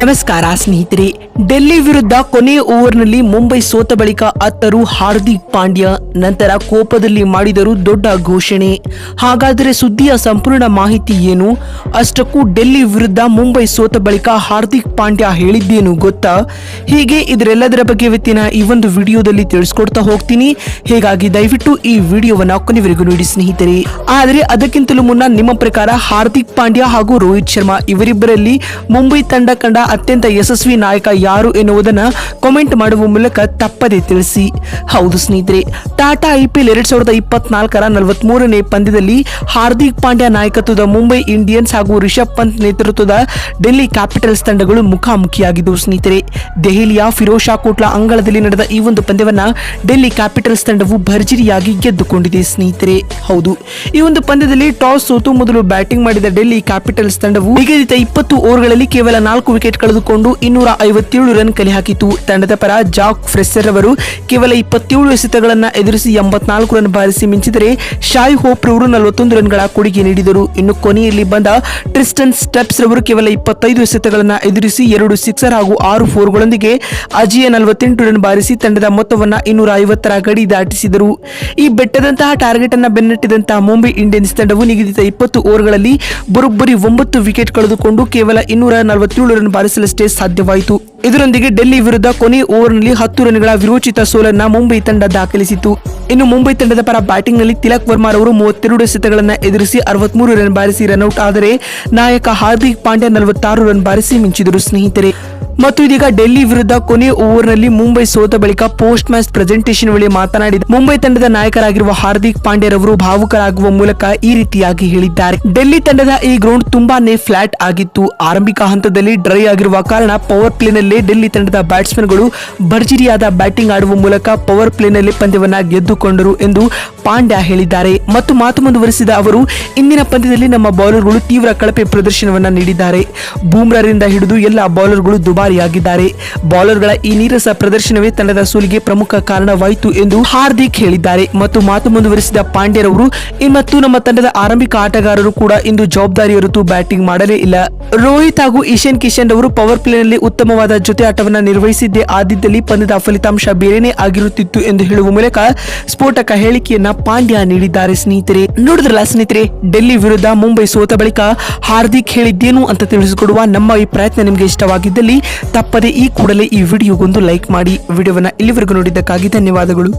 ನಮಸ್ಕಾರ ಸ್ನೇಹಿತರೆ. ಡೆಲ್ಲಿ ವಿರುದ್ಧ ಕೊನೆಯ ಓವರ್ನಲ್ಲಿ ಮುಂಬೈ ಸೋತ ಬಳಿಕ ಅತ್ತರು ಹಾರ್ದಿಕ್ ಪಾಂಡ್ಯ. ನಂತರ ಕೋಪದಲ್ಲಿ ಮಾಡಿದರು ದೊಡ್ಡ ಘೋಷಣೆ. ಹಾಗಾದರೆ ಸುದ್ದಿಯ ಸಂಪೂರ್ಣ ಮಾಹಿತಿ ಏನು? ಅಷ್ಟಕ್ಕೂ ಡೆಲ್ಲಿ ವಿರುದ್ಧ ಮುಂಬೈ ಸೋತ ಬಳಿಕ ಹಾರ್ದಿಕ್ ಪಾಂಡ್ಯ ಹೇಳಿದ್ದೇನು ಗೊತ್ತಾ? ಹೀಗೆ ಇದರೆಲ್ಲದರ ಬಗ್ಗೆ ಇವತ್ತಿನ ಈ ಒಂದು ವಿಡಿಯೋದಲ್ಲಿ ತಿಳಿಸ್ಕೊಡ್ತಾ ಹೋಗ್ತೀನಿ. ಹೀಗಾಗಿ ದಯವಿಟ್ಟು ಈ ವಿಡಿಯೋವನ್ನ ಕೊನೆವರೆಗೂ ನೋಡಿ ಸ್ನೇಹಿತರೆ. ಆದರೆ ಅದಕ್ಕಿಂತಲೂ ಮುನ್ನ ನಿಮ್ಮ ಪ್ರಕಾರ ಹಾರ್ದಿಕ್ ಪಾಂಡ್ಯ ಹಾಗೂ ರೋಹಿತ್ ಶರ್ಮಾ ಇವರಿಬ್ಬರಲ್ಲಿ ಮುಂಬೈ ತಂಡ ಕಂಡ ಅತ್ಯಂತ ಯಶಸ್ವಿ ನಾಯಕ ಯಾರು ಎನ್ನುವುದನ್ನ ಕಾಮೆಂಟ್ ಮಾಡುವ ಮೂಲಕ ತಪ್ಪದೆ ತಿಳಿಸಿ. ಹೌದು ಸ್ನೇಹಿತರೆ, ಟಾಟಾ IPL 2024ರ 43ನೇ ಪಂದ್ಯದಲ್ಲಿ ಹಾರ್ದಿಕ್ ಪಾಂಡ್ಯ ನಾಯಕತ್ವದ ಮುಂಬೈ ಇಂಡಿಯನ್ಸ್ ಹಾಗೂ ರಿಷಬ್ ಪಂತ್ ನೇತೃತ್ವದ ಡೆಲ್ಲಿ ಕ್ಯಾಪಿಟಲ್ಸ್ ತಂಡಗಳು ಮುಖಾಮುಖಿಯಾಗಿದ್ದವು ಸ್ನೇಹಿತರೆ. ದೆಹಲಿಯ ಫಿರೋಜ್ ಶಾ ಕೋಟ್ಲಾ ಅಂಗಳದಲ್ಲಿ ನಡೆದ ಈ ಒಂದು ಪಂದ್ಯವನ್ನ ಡೆಲ್ಲಿ ಕ್ಯಾಪಿಟಲ್ಸ್ ತಂಡವು ಭರ್ಜರಿಯಾಗಿ ಗೆದ್ದುಕೊಂಡಿದೆ ಸ್ನೇಹಿತರೆ. ಹೌದು, ಈ ಒಂದು ಪಂದ್ಯದಲ್ಲಿ ಟಾಸ್ ಸೋತು ಮೊದಲು ಬ್ಯಾಟಿಂಗ್ ಮಾಡಿದ ಡೆಲ್ಲಿ ಕ್ಯಾಪಿಟಲ್ಸ್ ತಂಡವು ನಿಗದಿತ 20 ಓವರ್ಗಳಲ್ಲಿ ಕೇವಲ 4 ವಿಕೆಟ್ ಕಳೆದುಕೊಂಡು 257 ರನ್ ಕಲೆ ಹಾಕಿತು. ತಂಡದ ಪರ ಜಾಕ್ ಫ್ರೆಸ್ಸರ್ ಅವರು ಕೇವಲ 27 ಎಸೆತಗಳನ್ನು ಎದುರಿಸಿ 84 ರನ್ ಬಾರಿಸಿ ಮಿಂಚಿದರೆ ಶಾಯ್ ಹೋಪ್ ರವರು 41 ರನ್ಗಳ ಕೊಡುಗೆ ನೀಡಿದರು. ಇನ್ನು ಕೊನೆಯಲ್ಲಿ ಬಂದ ಟ್ರಿಸ್ಟನ್ ಸ್ಟೆಪ್ಸ್ ರವರು ಕೇವಲ 25 ಎಸೆತಗಳನ್ನು ಎದುರಿಸಿ 2 ಸಿಕ್ಸರ್ ಹಾಗೂ 6 ಫೋರ್ಗಳೊಂದಿಗೆ ಅಜೇಯ 48 ರನ್ ಬಾರಿಸಿ ತಂಡದ ಮೊತ್ತವನ್ನು 250ರ ಗಡಿ ದಾಟಿಸಿದರು. ಈ ಬೆಟ್ಟದಂತಹ ಟಾರ್ಗೆಟ್ ಅನ್ನು ಬೆನ್ನಟ್ಟಿದಂತಹ ಮುಂಬೈ ಇಂಡಿಯನ್ಸ್ ತಂಡವು ನಿಗದಿತ 20 ಓವರ್ಗಳಲ್ಲಿ ಬರೋಬ್ಬರಿ 9 ವಿಕೆಟ್ ಕಳೆದುಕೊಂಡು ಕೇವಲ 247 ರನ್ ಬಾರಿಸಲಷ್ಟೇ ಸಾಧ್ಯವಾಯಿತು. ಇದರೊಂದಿಗೆ ಡೆಲ್ಲಿ ವಿರುದ್ಧ ಕೊನೆಯ ಓವರ್ನಲ್ಲಿ 10 ರನ್ಗಳ ವಿರೋಚಿತ ಸೋಲನ್ನ ಮುಂಬೈ ತಂಡ ದಾಖಲಿಸಿತು. ಇನ್ನು ಮುಂಬೈ ತಂಡದ ಪರ ಬ್ಯಾಟಿಂಗ್ ನಲ್ಲಿ ತಿಲಕ್ ವರ್ಮಾ ಅವರು 32 ಎಸೆತಗಳನ್ನು ಎದುರಿಸಿ 63 ರನ್ ಬಾರಿಸಿ ರನ್ಔಟ್ ಆದರೆ ನಾಯಕ ಹಾರ್ದಿಕ್ ಪಾಂಡ್ಯ 46 ರನ್ ಬಾರಿಸಿ ಮಿಂಚಿದರು ಸ್ನೇಹಿತರೆ. ಮತ್ತು ಇದೀಗ ಡೆಲ್ಲಿ ವಿರುದ್ಧ ಕೊನೆಯ ಓವರ್ನಲ್ಲಿ ಮುಂಬೈ ಸೋತ ಬಳಿಕ ಪೋಸ್ಟ್ ಮ್ಯಾಚ್ ಪ್ರೆಸೆಂಟೇಷನ್ ವೇಳೆ ಮಾತನಾಡಿದ ಮುಂಬೈ ತಂಡದ ನಾಯಕರಾಗಿರುವ ಹಾರ್ದಿಕ್ ಪಾಂಡ್ಯರವರು ಭಾವುಕರಾಗುವ ಮೂಲಕ ಈ ರೀತಿಯಾಗಿ ಹೇಳಿದ್ದಾರೆ. ಡೆಲ್ಲಿ ತಂಡದ ಈ ಗ್ರೌಂಡ್ ತುಂಬಾನೇ ಫ್ಲಾಟ್ ಆಗಿತ್ತು. ಆರಂಭಿಕ ಹಂತದಲ್ಲಿ ಡ್ರೈ ಆಗಿರುವ ಕಾರಣ ಪವರ್ ಪ್ಲೇನಲ್ಲೇ ಡೆಲ್ಲಿ ತಂಡದ ಬ್ಯಾಟ್ಸ್ಮನ್ಗಳು ಭರ್ಜರಿಯಾದ ಬ್ಯಾಟಿಂಗ್ ಆಡುವ ಮೂಲಕ ಪವರ್ ಪ್ಲೇನಲ್ಲಿ ಪಂದ್ಯವನ್ನ ಗೆದ್ದುಕೊಂಡರು ಎಂದು ಪಾಂಡ್ಯ ಹೇಳಿದ್ದಾರೆ. ಮತ್ತು ಮಾತು ಮುಂದುವರಿಸಿದ ಅವರು, ಇಂದಿನ ಪಂದ್ಯದಲ್ಲಿ ನಮ್ಮ ಬೌಲರ್ಗಳು ತೀವ್ರ ಕಳಪೆ ಪ್ರದರ್ಶನವನ್ನ ನೀಡಿದ್ದಾರೆ. ಬೂಮ್ರಾರಿಂದ ಹಿಡಿದು ಎಲ್ಲ ಬೌಲರ್ಗಳು ದುಬಾರಿಯಾಗಿದ್ದಾರೆ. ಬೌಲರ್ಗಳ ಈ ನೀರಸ ಪ್ರದರ್ಶನವೇ ತಂಡದ ಸೋಲಿಗೆ ಪ್ರಮುಖ ಕಾರಣವಾಯಿತು ಎಂದು ಹಾರ್ದಿಕ್ ಹೇಳಿದ್ದಾರೆ. ಮತ್ತು ಮಾತು ಮುಂದುವರಿಸಿದ ಪಾಂಡ್ಯರವರು, ಮತ್ತು ನಮ್ಮ ತಂಡದ ಆರಂಭಿಕ ಆಟಗಾರರು ಕೂಡ ಇಂದು ಜವಾಬ್ದಾರಿ ಹೊರತು ಬ್ಯಾಟಿಂಗ್ ಮಾಡಲೇ ಇಲ್ಲ. ರೋಹಿತ್ ಹಾಗೂ ಇಶಾನ್ ಕಿಶನ್ ಅವರು ಪವರ್ ಪ್ಲೇನಲ್ಲಿ ಉತ್ತಮವಾದ ಜೊತೆ ಆಟವನ್ನ ನಿರ್ವಹಿಸಿದ್ದೇ ಆದಿದ್ದಲ್ಲಿ ಪಂದ್ಯದ ಫಲಿತಾಂಶ ಬೇರೆನೇ ಆಗಿರುತ್ತಿತ್ತು ಎಂದು ಹೇಳುವ ಮೂಲಕ ಸ್ಫೋಟಕ ಹೇಳಿಕೆಯನ್ನ ಪಾಂಡ್ಯ ನೀಡಿದ್ದಾರೆ ಸ್ನೇಹಿತರೆ. ನೋಡಿದ್ರಲ್ಲ ಸ್ನೇಹಿತರೆ, ಡೆಲ್ಲಿ ವಿರುದ್ಧ ಮುಂಬೈ ಸೋತ ಬಳಿಕ ಹಾರ್ದಿಕ್ ಹೇಳಿದ್ದೇನು ಅಂತ ತಿಳಿಸಿಕೊಡುವ ನಮ್ಮ ಈ ಪ್ರಯತ್ನ ನಿಮಗೆ ಇಷ್ಟವಾಗಿದ್ದಲ್ಲಿ ತಪ್ಪದೆ ಈ ಕೂಡಲೇ ಈ ವಿಡಿಯೋಗೊಂದು ಲೈಕ್ ಮಾಡಿ. ವಿಡಿಯೋವನ್ನ ಇಲ್ಲಿವರೆಗೂ ನೋಡಿದ್ದಕ್ಕಾಗಿ ಧನ್ಯವಾದಗಳು.